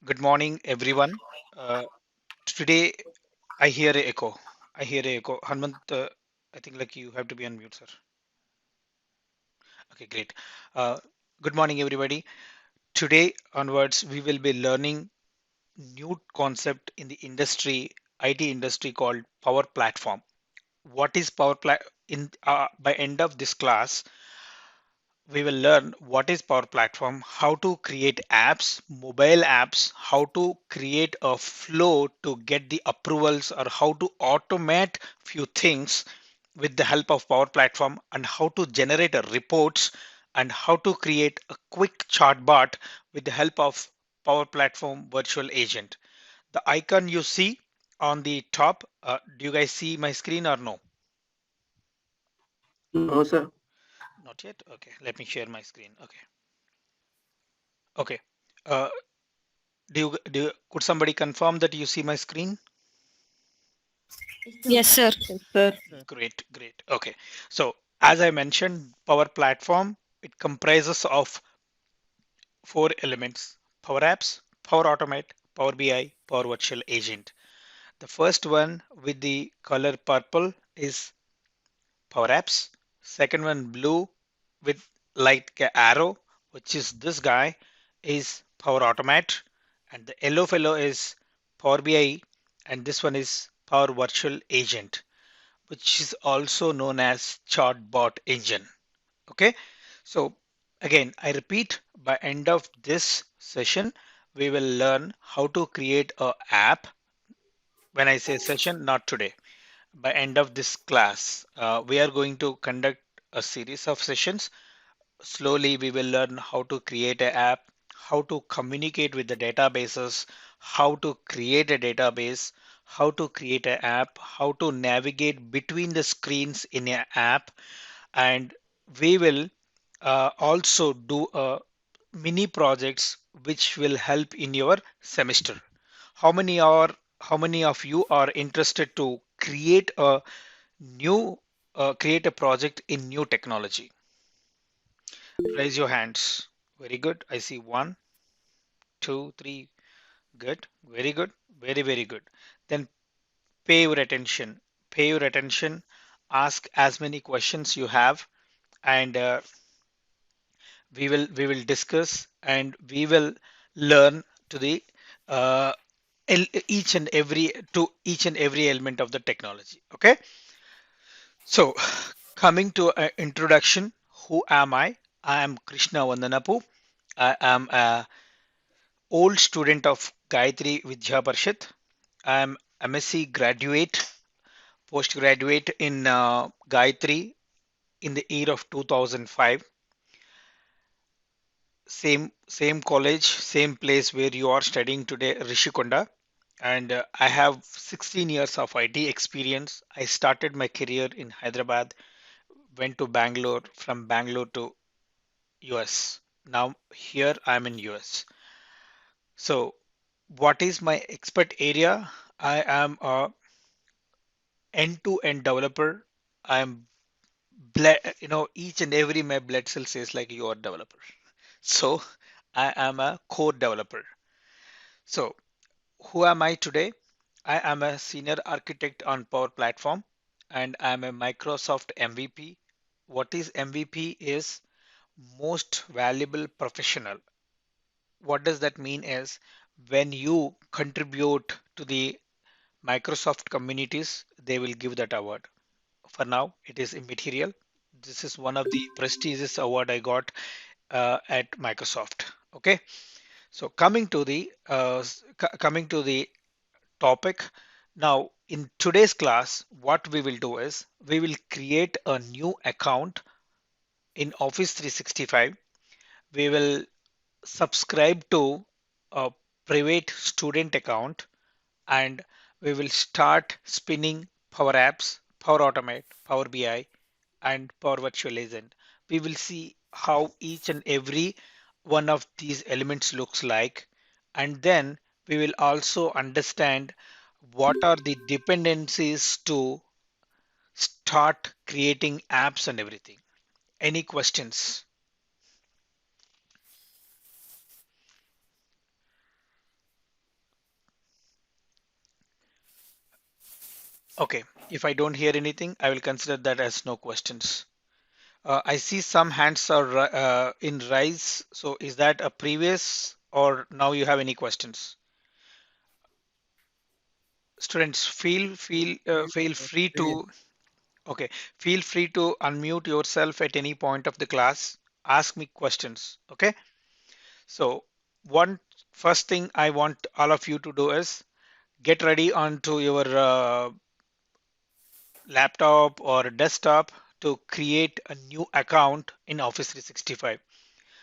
Good morning, everyone. Uh, Today, I hear a echo. I hear a echo. Hanmant, I think like you have to be on mute, sir. Okay, great. Uh, Good morning, everybody. Today onwards, we will be learning new concept in the industry, IT industry called Power Platform. What is Power Plat? In by end of this class, we will learn what is Power Platform, how to create apps, mobile apps, how to create a flow to get the approvals or how to automate few things with the help of Power Platform and how to generate a reports and how to create a quick chart bot with the help of Power Platform Virtual Agent. The icon you see on the top, do you guys see my screen or no? No, sir. Not yet. Okay, let me share my screen. Okay. Okay. Uh, could somebody confirm that you see my screen? Yes, sir. Yes, sir. Great, great. Okay. So as I mentioned, Power Platform, it comprises of four elements: Power Apps, Power Automate, Power BI, Power Virtual Agent. The first one with the color purple is Power Apps. Second one blue with light arrow, which is this guy, is Power Automate. And the yellow fellow is Power BI. And this one is Power Virtual Agent, which is also known as Chatbot Engine. Okay. So again, I repeat, by end of this session, we will learn how to create a app. When I say session, not today, by end of this class, we are going to conduct a series of sessions. Slowly we will learn how to create an app, how to communicate with the databases, how to create a database, how to create an app, how to navigate between the screens in an app, and we will also do mini projects which will help in your semester. How many are how many of you are interested to new create a project in new technology? Raise your hands. Very good. I see one, two, three. Good. Very good. Very, very good. Then pay your attention. Pay your attention. Ask as many questions you have, and we will discuss and we will learn to the uh, each and every element of the technology. Okay. So coming to an introduction, who am I? I am Krishna Vandanapu. I am a old student of Gayatri Vidya Parishad. I am MSc graduate, postgraduate in Gayatri in the year of 2005. Same college, same place where you are studying today, Rishikonda. And I have 16 years of IT experience. I started my career in Hyderabad, went to Bangalore, from Bangalore to US. Now here I'm in US. So what is my expert area? I am a end-to-end developer. I'm each and every my blood cell says like you are developer. So I am a core developer. So who am I today? I am a senior architect on Power Platform and I'm a Microsoft MVP. What is MVP is most valuable professional. What does that mean is when you contribute to the Microsoft communities, they will give that award. For now, it is immaterial. This is one of the prestigious award I got at Microsoft. Okay, so coming to the topic. Now, in today's class, what we will do is we will create a new account in Office 365. We will subscribe to a private student account and we will start spinning Power Apps, Power Automate, Power BI, and Power Virtual Agent. We will see how each and every one of these elements looks like, and then we will also understand what are the dependencies to start creating apps and everything. Any questions? Okay, if I don't hear anything, I will consider that as no questions. I see some hands are in rise. So is that a previous or now you have any questions? Students, feel free Previous. to okay, feel free to unmute yourself at any point of the class. Ask me questions. Okay. So one first thing I want all of you to do is get ready onto your laptop or desktop to create a new account in Office 365.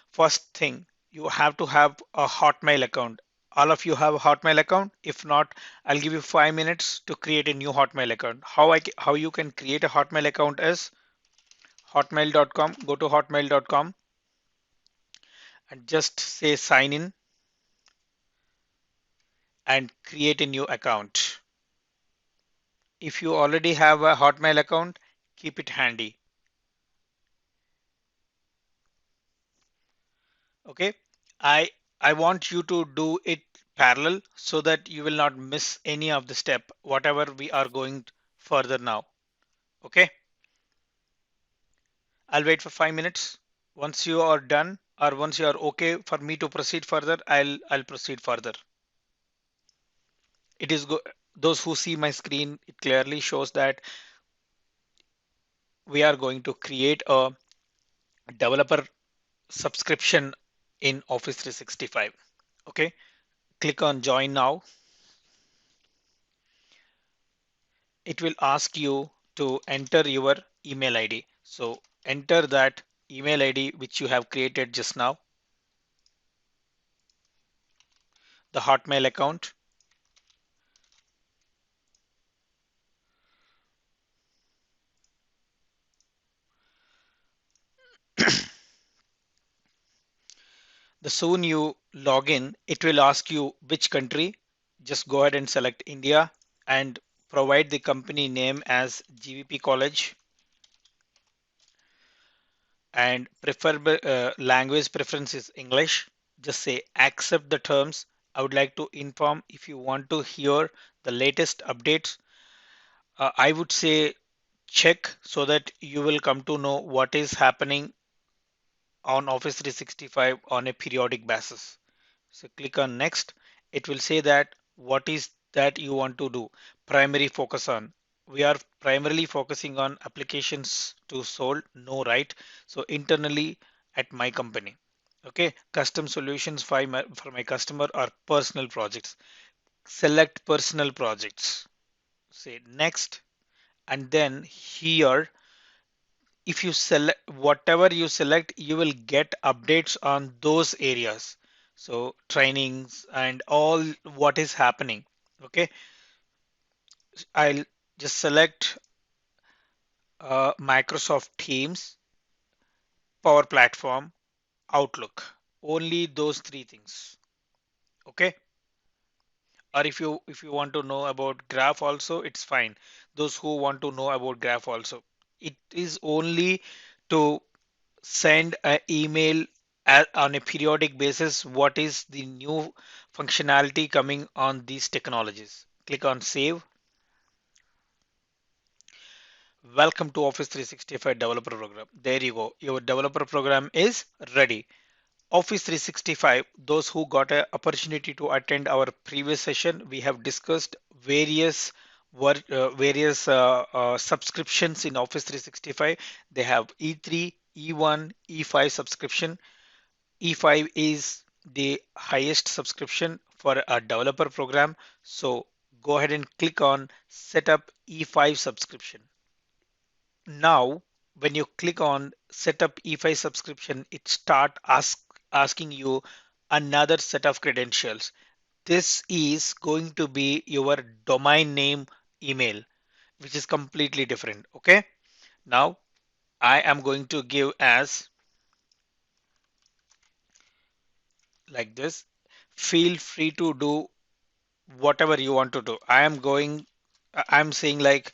First thing, you have to have a Hotmail account. All of you have a Hotmail account. If not, I'll give you 5 minutes to create a new Hotmail account. How you can create a Hotmail account is hotmail.com. Go to hotmail.com and just say sign in and create a new account. If you already have a Hotmail account, keep it handy. Okay. I want you to do it parallel so that you will not miss any of the step, whatever we are going further now. Okay. I'll wait for 5 minutes. Once you are done or once you are okay for me to proceed further, I'll proceed further. It is go those who see my screen, it clearly shows that we are going to create a developer subscription in Office 365. Okay. Click on join now. It will ask you to enter your email ID. So enter that email ID which you have created just now, the Hotmail account. The soon you log in, it will ask you which country. Just go ahead and select India and provide the company name as GVP College and preferable language preference is English. Just say accept the terms. I would like to inform if you want to hear the latest updates. I would say check so that you will come to know what is happening on Office 365 on a periodic basis. So click on next. It will say that what is that you want to do. Primary focus on. We are primarily focusing on applications to sold, no right. So internally at my company. Okay, custom solutions for my customer are personal projects. Select personal projects. Say next, and then here if you select whatever you select, you will get updates on those areas. So trainings and all what is happening. Okay, I'll just select Microsoft Teams, Power Platform, Outlook. Only those three things. Okay. Or if you want to know about graph also, it's fine. Those who want to know about graph also, it is only to send an email on a periodic basis what is the new functionality coming on these technologies. Click on save. Welcome to Office 365 developer program. There you go. Your developer program is ready. Office 365, those who got an opportunity to attend our previous session, we have discussed various subscriptions in Office 365. They have E3, E1, E5 subscription. E5 is the highest subscription for a developer program. So go ahead and click on setup E5 subscription. Now, when you click on setup E5 subscription, it asking you another set of credentials. This is going to be your domain name email, which is completely different. Okay. Now I am going to give as like this. Feel free to do whatever you want to do. I'm saying like,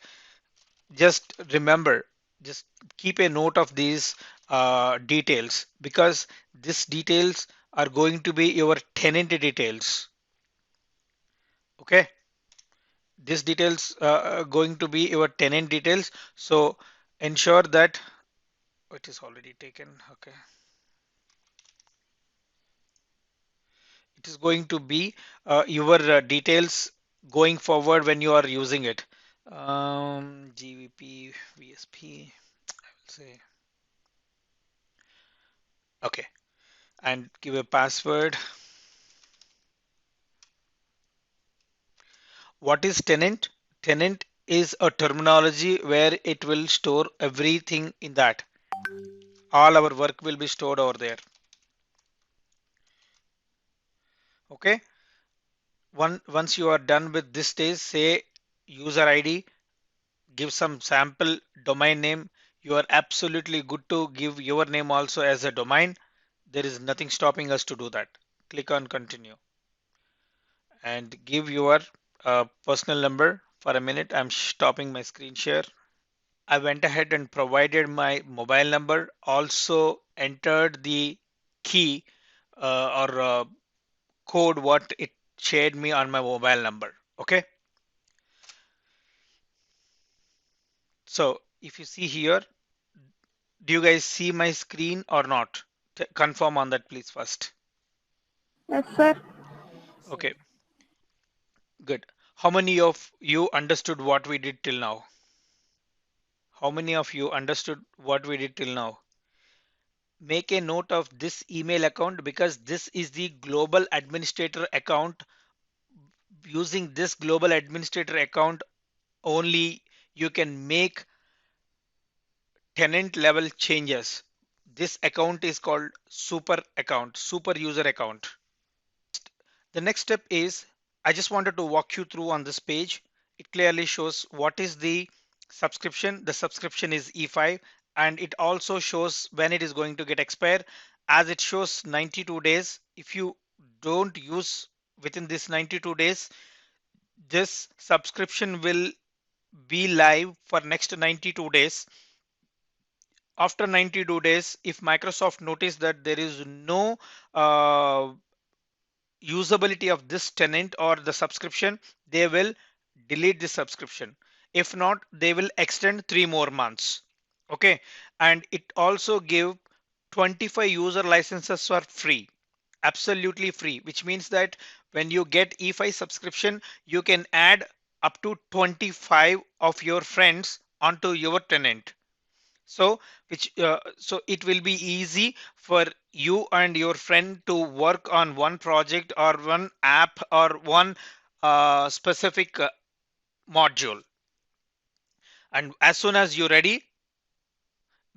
just remember, just keep a note of these details because these details are going to be your tenant details. Okay. This details going to be your tenant details. So ensure that it is already taken. Okay. It is going to be your details going forward when you are using it. GVP, VSP, I will say, okay, and give a password. What is tenant? Tenant is a terminology where it will store everything in that. All our work will be stored over there. Okay. Once you are done with this stage, say user ID, give some sample domain name. You are absolutely good to give your name also as a domain. There is nothing stopping us to do that. Click on continue and give your personal number. For a minute, I'm stopping my screen share. I went ahead and provided my mobile number, also entered the key or code what it shared me on my mobile number. Okay. So if you see here, do you guys see my screen or not? Confirm on that, please, first. Yes, sir. Okay, good. How many of you understood what we did till now? How many of you understood what we did till now? Make a note of this email account because this is the global administrator account. Using this global administrator account only, you can make tenant level changes. This account is called super account, super user account. The next step is I just wanted to walk you through on this page. It clearly shows what is the subscription. The subscription is E5 and it also shows when it is going to get expired. As it shows 92 days. If you don't use within this 92 days, this subscription will be live for next 92 days. After 92 days, if Microsoft notice that there is no usability of this tenant or the subscription, they will delete the subscription. If not, they will extend 3 more months. Okay. And it also give 25 user licenses for free, absolutely free, which means that when you get E5 subscription, you can add up to 25 of your friends onto your tenant. So so it will be easy for you and your friend to work on one project or one app or one specific module. And as soon as you're ready,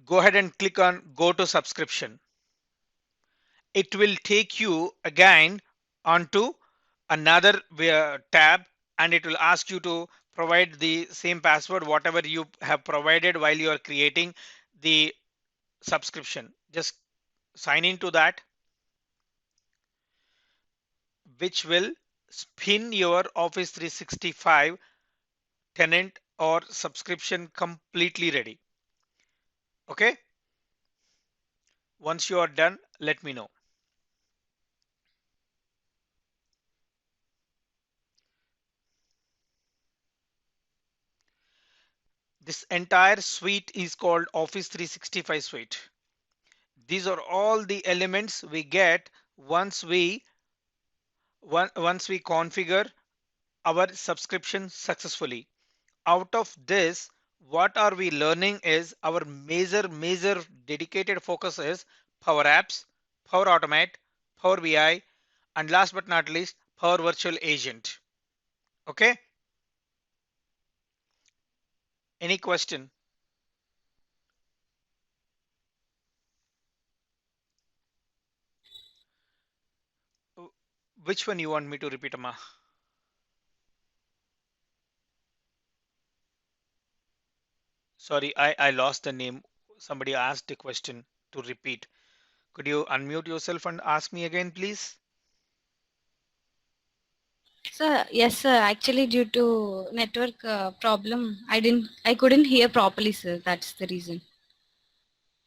go ahead and click on go to subscription. It will take you again onto another tab, and it will ask you to provide the same password whatever you have provided while you are creating the subscription. Just sign into that, which will spin your Office 365 tenant or subscription completely ready. Okay. Once you are done, let me know. This entire suite is called Office 365 suite. These are all the elements we get once we configure our subscription successfully. Out of this, what are we learning is our major dedicated focus is Power Apps, Power Automate, Power BI, and last but not least, Power Virtual Agent. Okay. Any question? Which one you want me to repeat, Amma? Sorry, I lost the name. Somebody asked the question to repeat. Could you unmute yourself and ask me again, please? Sir, yes, sir. Actually, due to network problem, I couldn't hear properly, sir. That's the reason.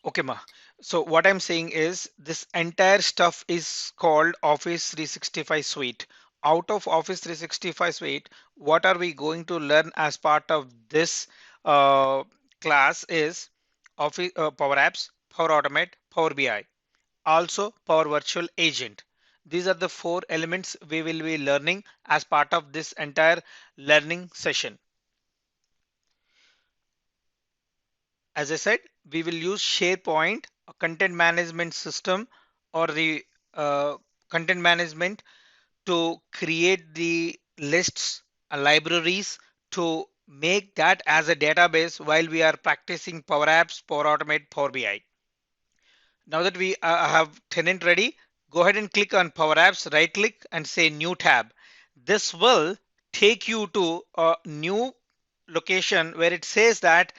Okay, Ma. So what I'm saying is this entire stuff is called Office 365 suite. out of Office 365 suite, what are we going to learn as part of this uh, class is Office Power Apps, Power Automate, Power BI, also Power Virtual Agent. These are the four elements we will be learning as part of this entire learning session. As I said, we will use SharePoint, a content management system, or the content management to create the lists and libraries to make that as a database while we are practicing Power Apps, Power Automate, Power BI. Now that we have tenant ready, go ahead and click on Power Apps, right click and say new tab. This will take you to a new location where it says that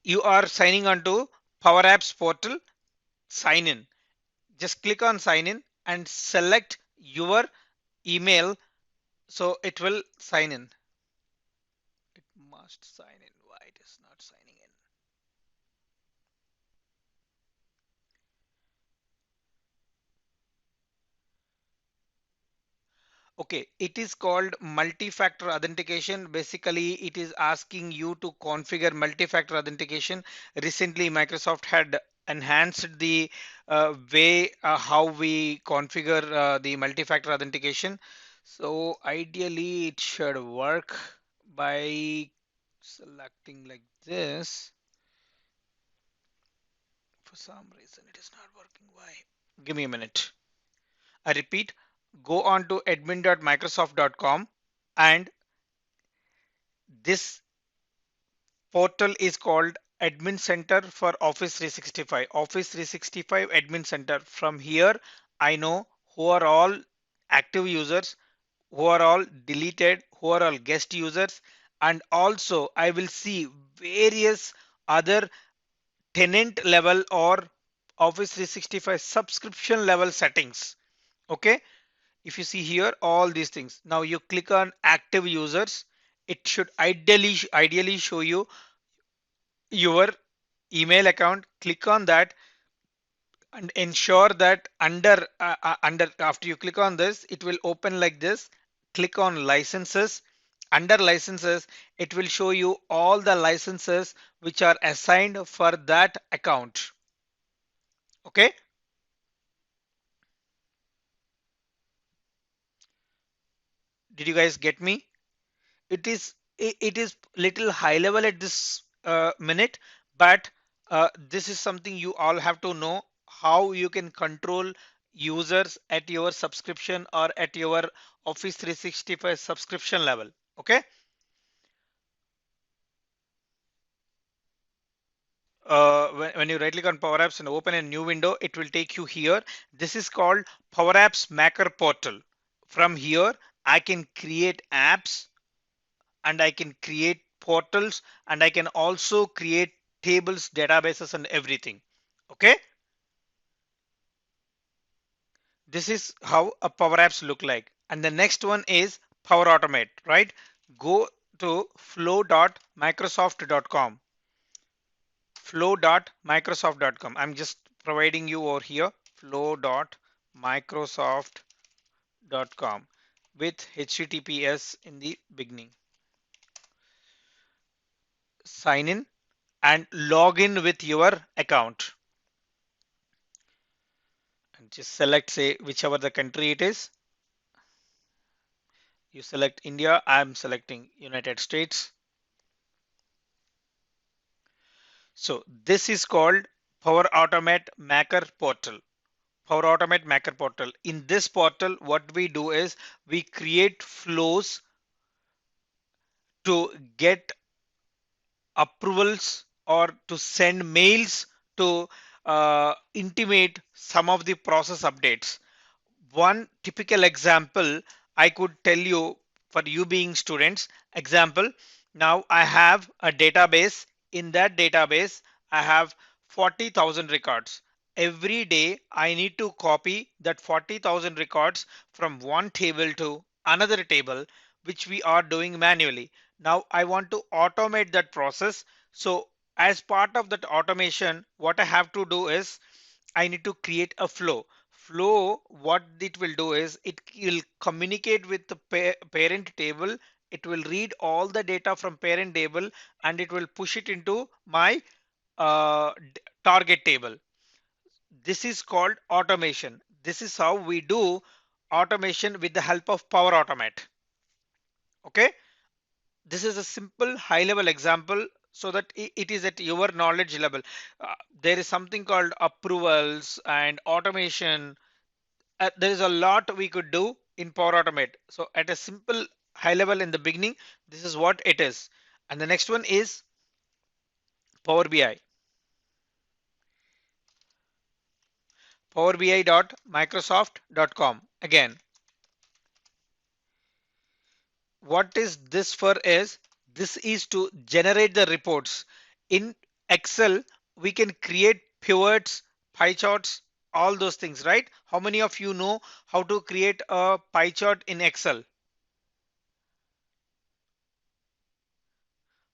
you are signing on to Power Apps portal, sign in. Just click on sign in and select your email so it will sign in. It must sign in. Why it is not signing in? Okay, it is called multi-factor authentication. Basically, it is asking you to configure multi-factor authentication. Recently, Microsoft had enhanced the way how we configure the multi-factor authentication. So ideally, it should work by selecting like this. For some reason, it is not working. Why? Give me a minute. I repeat, go on to admin.microsoft.com and this portal is called Admin Center for Office 365. Office 365 Admin Center. From here, I know who are all active users, who are all deleted, who are all guest users, and also I will see various other tenant level or Office 365 subscription level settings. Okay, if you see here all these things, now you click on active users, it should ideally show you your email account. Click on that and ensure that under after you click on this, it will open like this. Click on licenses. Under licenses, it will show you all the licenses which are assigned for that account. Okay, did you guys get me? It is little high level at this minute, but this is something you all have to know how you can control users at your subscription or at your Office 365 subscription level. Okay, when you right click on Power Apps and open a new window, it will take you here. This is called Power Apps Maker Portal. From here, I can create apps and I can create portals and I can also create tables, databases and everything. Okay. This is how a Power Apps look like. And the next one is Power Automate, right? Go to flow.microsoft.com. Flow.microsoft.com. I'm just providing you over here flow.microsoft.com with HTTPS in the beginning. Sign in and log in with your account and just select, say, whichever the country it is. You select India, I'm selecting United States. So this is called Power Automate Maker Portal. Power Automate Maker Portal. In this portal, what we do is we create flows to get approvals or to send mails to intimate some of the process updates. One typical example I could tell you for you being students. Example, now I have a database. In that database, I have 40,000 records. Every day, I need to copy that 40,000 records from one table to another table, which we are doing manually. Now I want to automate that process. So as part of that automation, what I have to do is I need to create a flow. flow, what it will do is it will communicate with the parent table. It will read all the data from parent table and it will push it into my target table. This is called automation. This is how we do automation with the help of Power Automate. Okay, this is a simple high level example so that it is at your knowledge level. There is something called approvals and automation. There is a lot we could do in Power Automate. So at a simple high level in the beginning, this is what it is. And the next one is Power BI. powerbi.microsoft.com. Again, what is this for is this is to generate the reports. In Excel, we can create pivots, pie charts, all those things, right? How many of you know how to create a pie chart in Excel?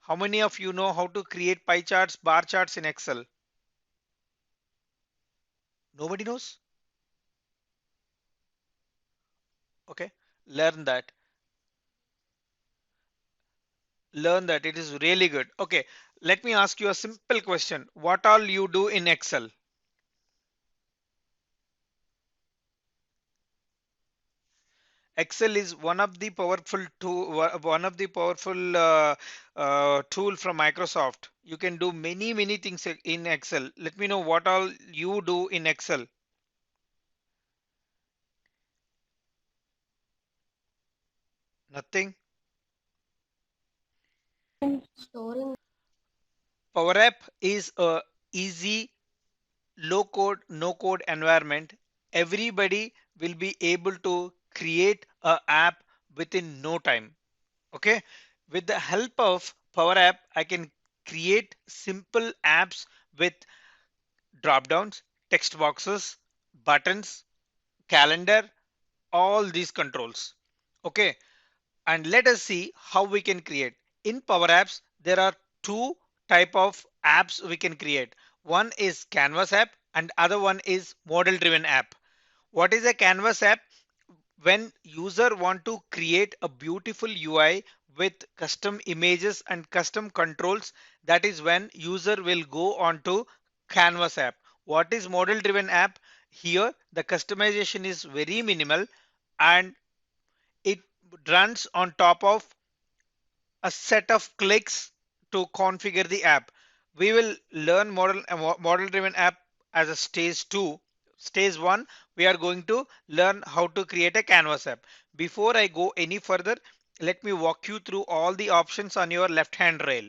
How many of you know how to create pie charts, bar charts in Excel? Nobody knows? Okay, learn that. Learn that. It is really good. Okay, let me ask you a simple question. What all you do in Excel? Excel is one of the powerful tool, tool from Microsoft. You can do many things in Excel. Let me know what all you do in Excel. Nothing. Storing. Power App is a easy, low code, no code environment. Everybody will be able to create a app within no time. Okay, with the help of Power App, I can create simple apps with drop downs, text boxes, buttons, calendar, all these controls. Okay, and let us see how we can create. In Power Apps, there are two type of apps we can create. One is Canvas app and other one is model driven app. What is a Canvas app? When user want to create a beautiful UI with custom images and custom controls, that is when user will go on to Canvas app. What is model driven app? Here the customization is very minimal and it runs on top of a set of clicks to configure the app. We will learn model driven app as a stage 2. Stage 1, we are going to learn how to create a Canvas app. Before I go any further, let me walk you through all the options on your left hand rail.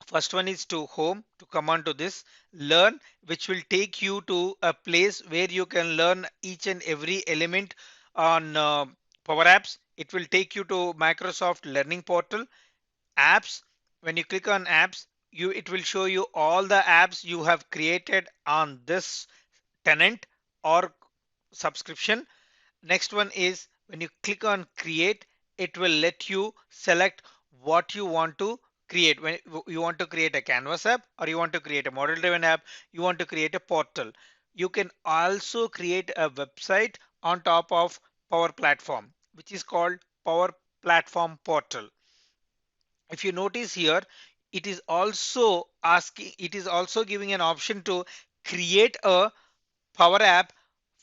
First one is to home, to come on to this learn, which will take you to a place where you can learn each and every element on Power Apps. It will take you to Microsoft Learning Portal. Apps, when you click on apps, it will show you all the apps you have created on this tenant or subscription. Next one is when you click on create, it will let you select what you want to create. When you want to create a Canvas app or you want to create a model driven app, you want to create a portal. You can also create a website on top of Power Platform, which is called Power Platform Portal. If you notice here, it is also giving an option to create a Power App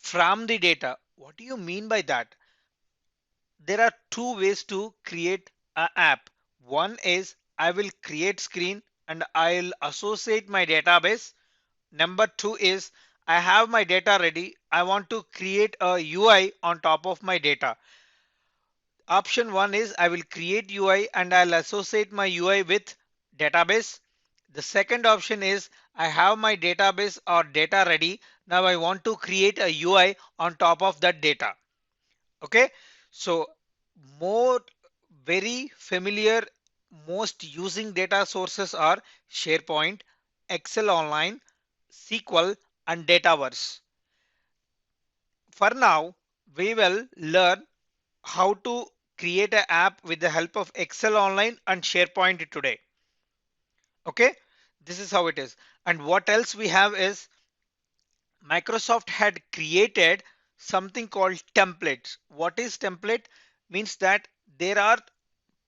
from the data. What do you mean by that? There are two ways to create an app. One is I will create screen and I'll associate my database. Number two is I have my data ready. I want to create a UI on top of my data. Option one is I will create UI and I'll associate my UI with database. The second option is I have my database or data ready. Now I want to create a UI on top of that data. Okay, so more very familiar, most using data sources are SharePoint, Excel Online, SQL, and Dataverse. For now, we will learn how to create an app with the help of Excel Online and SharePoint today. Okay, this is how it is. And what else we have is Microsoft had created something called templates. What is template? Means that there are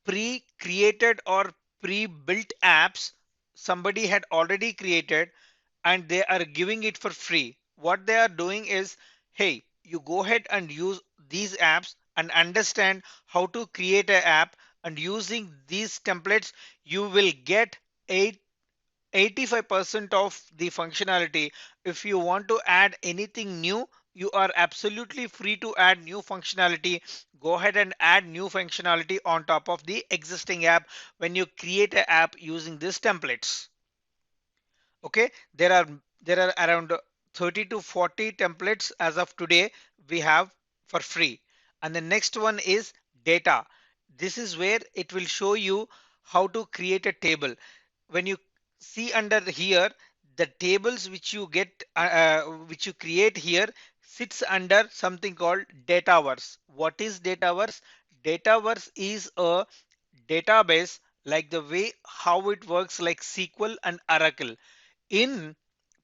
pre-created or pre-built apps somebody had already created and they are giving it for free. What they are doing is, hey, you go ahead and use these apps and understand how to create an app, and using these templates you will get 85% of the functionality. If you want to add anything new, you are absolutely free to add new functionality. Go ahead and add new functionality on top of the existing app when you create an app using these templates. Okay, there are around 30 to 40 templates as of today we have for free. And the next one is data. This is where it will show you how to create a table. When you see under here, the tables which you get which you create here sits under something called Dataverse. What is Dataverse? Dataverse is a database like the way how it works like SQL and Oracle. In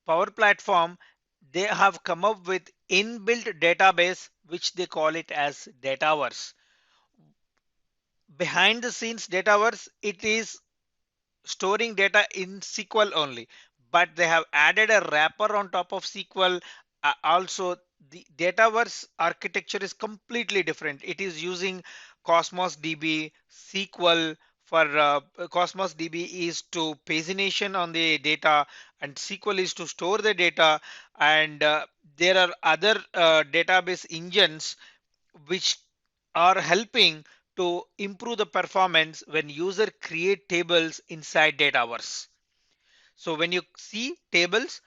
Power Platform, they have come up with inbuilt database which they call it as Dataverse. Behind the scenes Dataverse, it is storing data in SQL only, but they have added a wrapper on top of SQL. Also, the Dataverse architecture is completely different. It is using Cosmos DB, SQL for Cosmos DB is to pagination on the data, and SQL is to store the data. And there are other database engines which are helping to improve the performance when user create tables inside Dataverse. So when you see tables,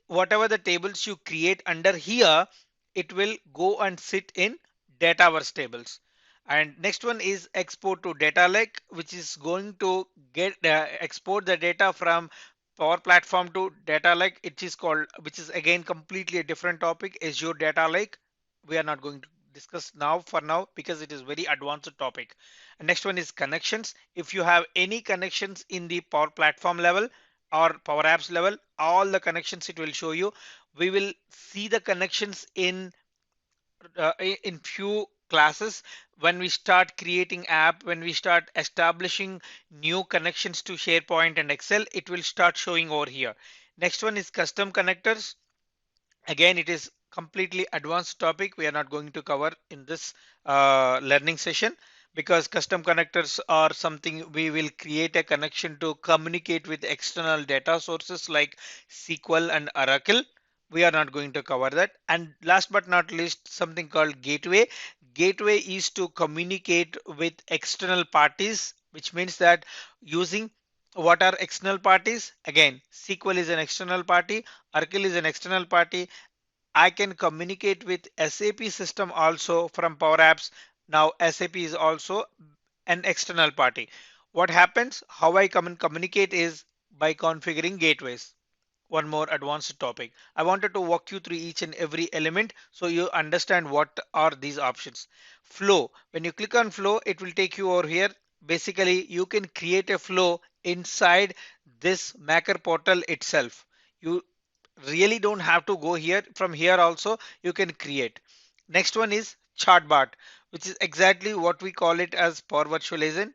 whatever the tables you create under here, it will go and sit in Dataverse tables. And next one is export to data lake, which is going to get export the data from Power Platform to data lake. It is called, which is again completely a different topic, Azure Data Lake. We are not going to discuss now for now because it is very advanced topic. And next one is connections. If you have any connections in the Power Platform level or Power Apps level, all the connections it will show you. We will see the connections in few classes when we start creating app, when we start establishing new connections to SharePoint and Excel, it will start showing over here. Next one is custom connectors. Again, it is completely advanced topic we are not going to cover in this learning session, because custom connectors are something we will create a connection to communicate with external data sources like SQL and Oracle. We are not going to cover that. And last but not least, something called gateway. Gateway is to communicate with external parties, which means that using what are external parties? Again, SQL is an external party, Oracle is an external party. I can communicate with SAP system also from Power Apps. Now SAP is also an external party. What happens? How I communicate is by configuring gateways. One more advanced topic. I wanted to walk you through each and every element so you understand what are these options. Flow. When you click on flow, it will take you over here. Basically, you can create a flow inside this Maker portal itself. You really don't have to go here. From here also you can create. Next one is chartbot, which is exactly what we call it as Power Virtualization.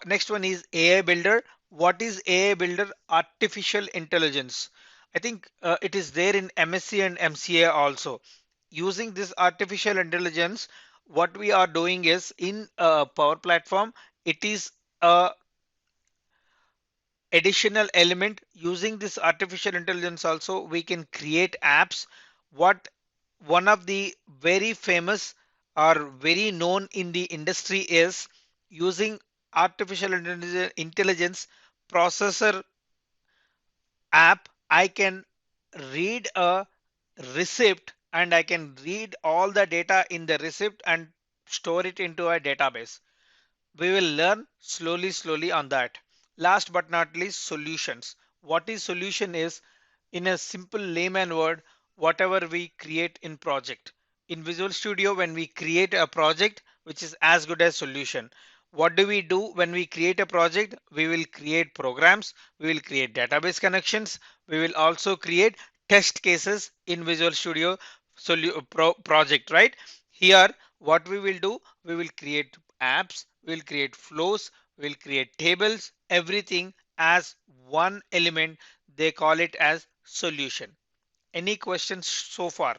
Next one is AI Builder. What is AI Builder? Artificial intelligence. I think it is there in MSc and MCA also. Using this artificial intelligence, what we are doing is in Power Platform, it is a additional element. Using this artificial intelligence also we can create apps. What one of the very famous or very known in the industry is using artificial intelligence processor app. I can read a receipt and I can read all the data in the receipt and store it into a database. We will learn slowly on that. Last but not least, solutions. What is solution is, in a simple layman word, whatever we create in project. In Visual Studio, when we create a project which is as good as solution, what do we do when we create a project? We will create programs, we will create database connections, we will also create test cases in Visual Studio project, right? Here, what we will do, we will create apps, we'll create flows, we'll create tables, everything as one element. They call it as solution. Any questions so far?